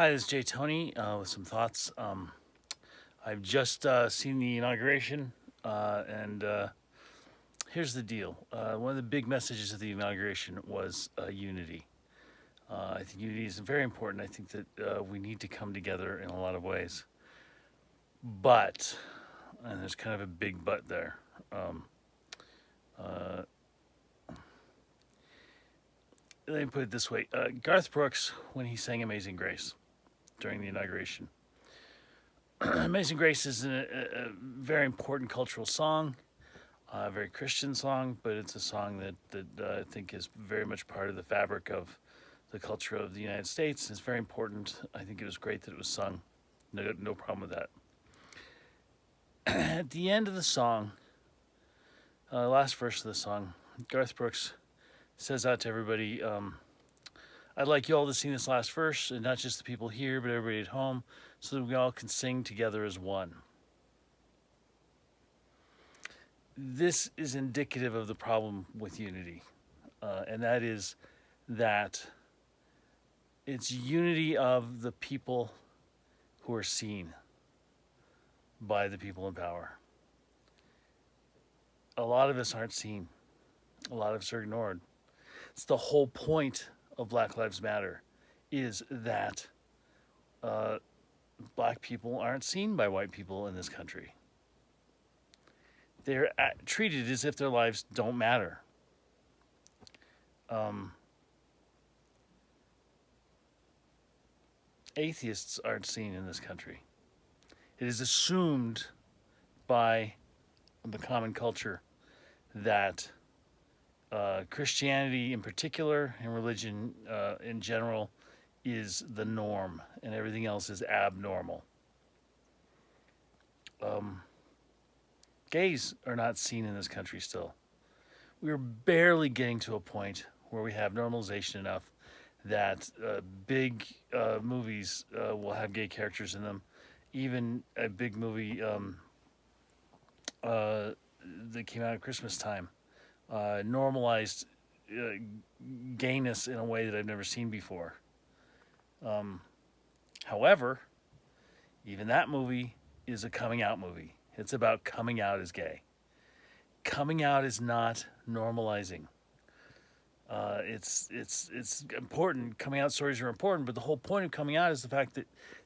Hi, this is Jay Tony with some thoughts. I've just seen the inauguration, and here's the deal. One of the big messages of the inauguration was unity. I think unity is very important. I think that we need to come together in a lot of ways. But, and there's kind of a big but there. Um, uh, Let me put it this way. Garth Brooks, when he sang Amazing Grace during the inauguration, Amazing Grace is a very important cultural song, a very Christian song, but it's a song that I think is very much part of the fabric of the culture of the United States. It's very important. I think it was great that it was sung. No problem with that. At the end of the song, last verse of the song, Garth Brooks says out to everybody, I'd like you all to sing this last verse, and not just the people here, but everybody at home, so that we all can sing together as one. This is indicative of the problem with unity, and that is that it's unity of the people who are seen by the people in power. A lot of us aren't seen. A lot of us are ignored. It's the whole point of Black Lives Matter, is that black people aren't seen by white people in this country. They're treated as if their lives don't matter. Atheists aren't seen in this country. It is assumed by the common culture that Christianity in particular and religion in general is the norm, and everything else is abnormal. Gays are not seen in this country still. We're barely getting to a point where we have normalization enough that big movies will have gay characters in them. Even a big movie that came out at Christmas time normalized gayness in a way that I've never seen before. However, even that movie is a coming out movie. It's about coming out as gay. Coming out is not normalizing. It's important. Coming out stories are important, but the whole point of coming out is the fact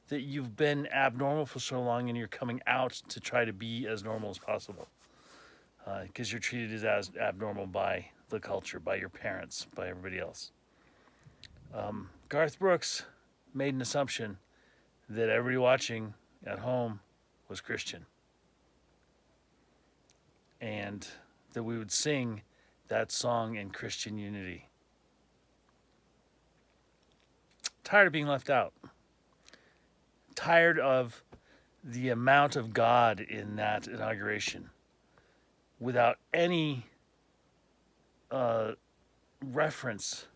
that you've been abnormal for so long, and you're coming out to try to be as normal as possible. Because you're treated as abnormal by the culture, by your parents, by everybody else. Garth Brooks made an assumption that everybody watching at home was Christian, and that we would sing that song in Christian unity. Tired of being left out. Tired of the amount of God in that inauguration without any reference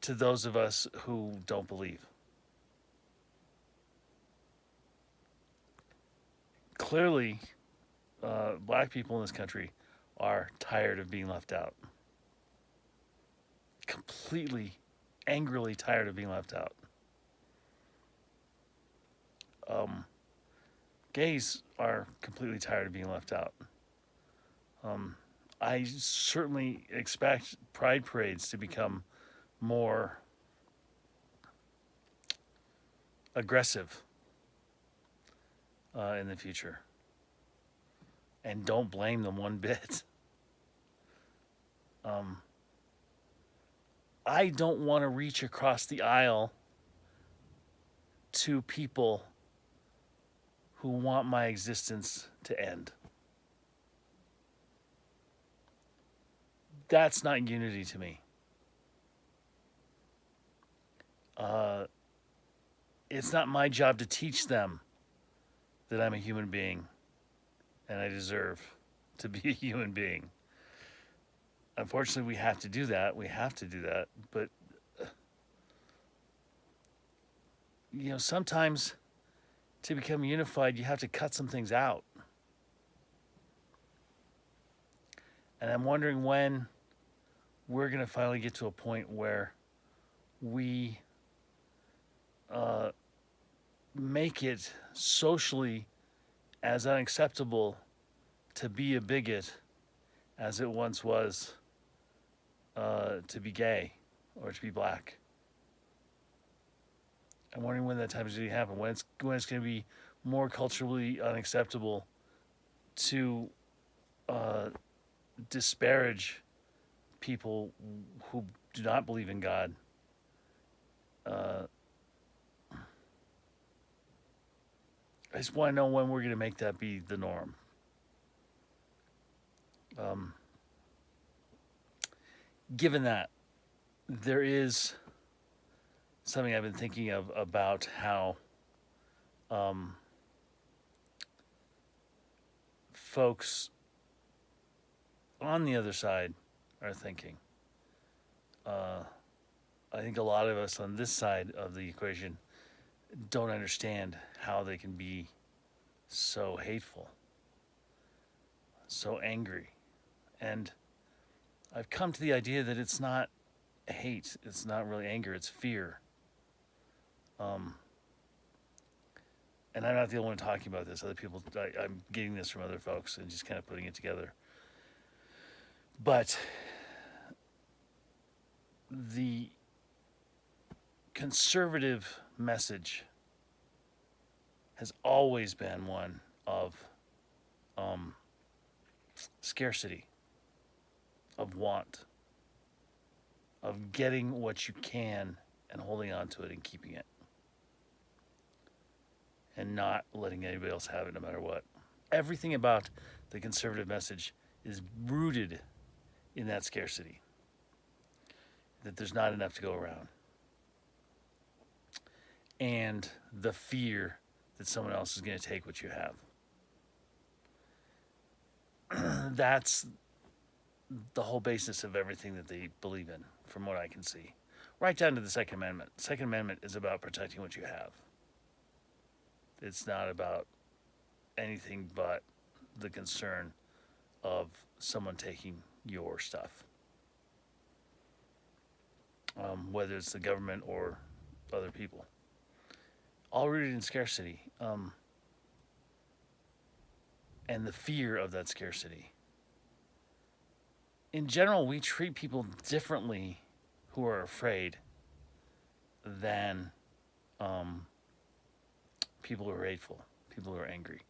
to those of us who don't believe. Clearly, black people in this country are tired of being left out. Completely, angrily tired of being left out. Gays are completely tired of being left out. I certainly expect pride parades to become more aggressive in the future. And don't blame them one bit. I don't want to reach across the aisle to people who want my existence to end. That's not unity to me. It's not my job to teach them that I'm a human being and I deserve to be a human being. Unfortunately, we have to do that. But, sometimes to become unified, you have to cut some things out. And I'm wondering when we're going to finally get to a point where we make it socially as unacceptable to be a bigot as it once was to be gay or to be black. I'm wondering when that time is going to happen. When it's going to be more culturally unacceptable to disparage people who do not believe in God. I just want to know when we're going to make that be the norm. Given that, there is something I've been thinking of about how folks on the other side are thinking. I think a lot of us on this side of the equation don't understand how they can be so hateful, so angry. And I've come to the idea that it's not hate, it's not really anger, it's fear. And I'm not the only one talking about this. Other people, I'm getting this from other folks and just kind of putting it together. But the conservative message has always been one of scarcity, of want, of getting what you can and holding on to it and keeping it, and not letting anybody else have it no matter what. Everything about the conservative message is rooted in that scarcity, that there's not enough to go around, and the fear that someone else is going to take what you have. That's the whole basis of everything that they believe in, from what I can see. Right down to the Second Amendment. The Second Amendment is about protecting what you have. It's not about anything but the concern of someone taking your stuff. Whether it's the government or other people. All rooted in scarcity. And the fear of that scarcity. In general, we treat people differently who are afraid than people who are hateful, people who are angry.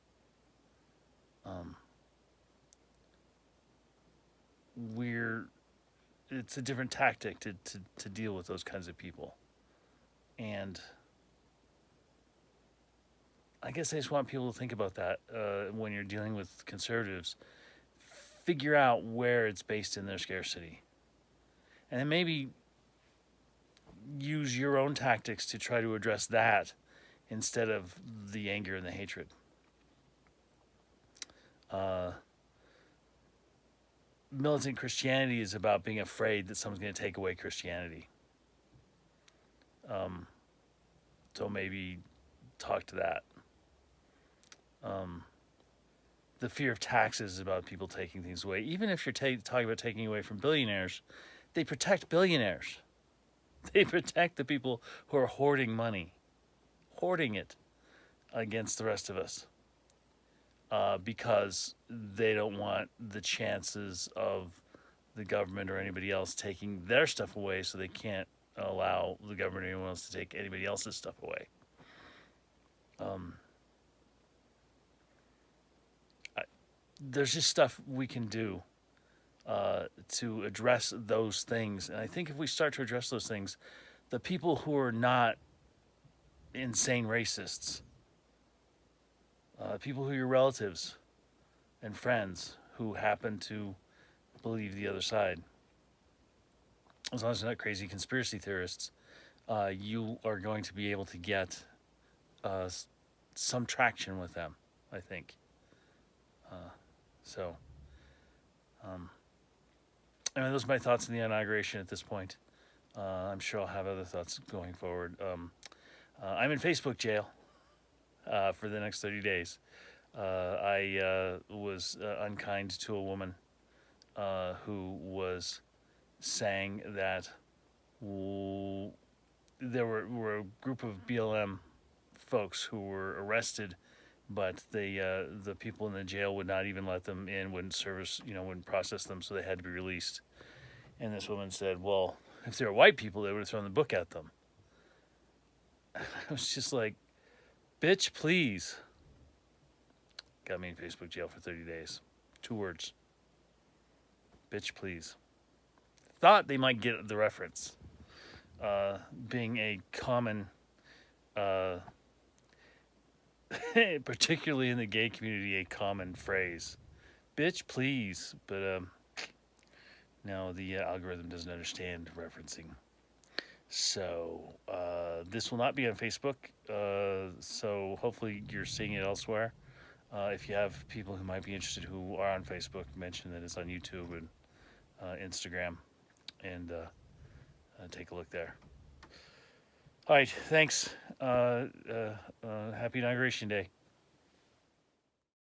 It's a different tactic to deal with those kinds of people. And I guess I just want people to think about that when you're dealing with conservatives. Figure out where it's based in their scarcity. And then maybe use your own tactics to try to address that instead of the anger and the hatred. Militant Christianity is about being afraid that someone's going to take away Christianity. So maybe talk to that. The fear of taxes is about people taking things away. Even if you're talking about taking away from billionaires, they protect billionaires. They protect the people who are hoarding money, hoarding it against the rest of us, because they don't want the chances of the government or anybody else taking their stuff away, so they can't allow the government or anyone else to take anybody else's stuff away. There's just stuff we can do to address those things. And I think if we start to address those things, the people who are not insane racists, people who are your relatives and friends who happen to believe the other side, as long as they're not crazy conspiracy theorists, you are going to be able to get some traction with them, I think. Anyway, those are my thoughts on the inauguration at this point. I'm sure I'll have other thoughts going forward. I'm in Facebook jail for the next 30 days. I was unkind to a woman who was saying that there were a group of BLM folks who were arrested, but the people in the jail would not even let them in, wouldn't service, wouldn't process them, so they had to be released. And this woman said, "Well, if they were white people, they would have thrown the book at them." I was just like, "Bitch, please." Got me in Facebook jail for 30 days. 2 words. Bitch, please. Thought they might get the reference. Being a common, particularly in the gay community, a common phrase. Bitch, please. But no, the algorithm doesn't understand referencing. So this will not be on Facebook. So hopefully you're seeing it elsewhere. If you have people who might be interested who are on Facebook, mention that it's on YouTube and Instagram, and take a look there. All right, thanks. Happy Inauguration Day.